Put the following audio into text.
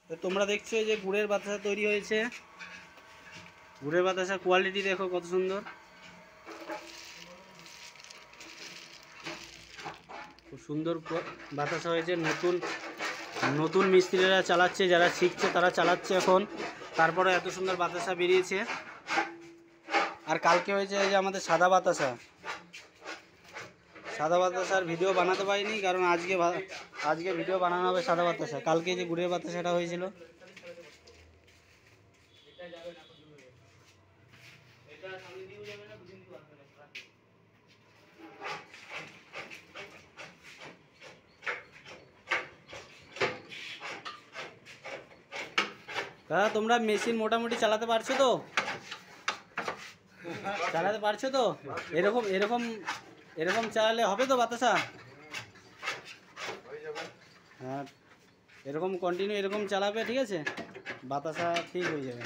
তো তোমরা দেখছো যে গুড়ের বাতাসা তৈরি হয়েছে। গুড়ের বাতাসার কোয়ালিটি দেখো কত সুন্দর, খুব সুন্দর বাতাসা হয়েছে। নতুন নতুন মিস্ত্রিরা চালাচ্ছে, যারা শিখছে তারা চালাচ্ছে এখন, তারপরে এত সুন্দর বাতাসা বেরিয়েছে। আর কালকে হয়েছে এই যে আমাদের সাদা বাতাসা। সাদা বাতাসার ভিডিও বানাতে পারিনি, কারণ আজকে ভিডিও বানানো হবে সাদা বাতাসা। কালকে যে গুড়ের বাতাসাটা হয়েছিল, দাদা তোমরা মেশিন মোটামুটি চালাতে পারছো তো? চালাতে পারছো তো? এরকম এরকম এরকম চালালে হবে তো বাতাসা? হ্যাঁ, এরকম কন্টিনিউ এরকম চালাবে, ঠিক আছে? বাতাসা ঠিক হয়ে যাবে।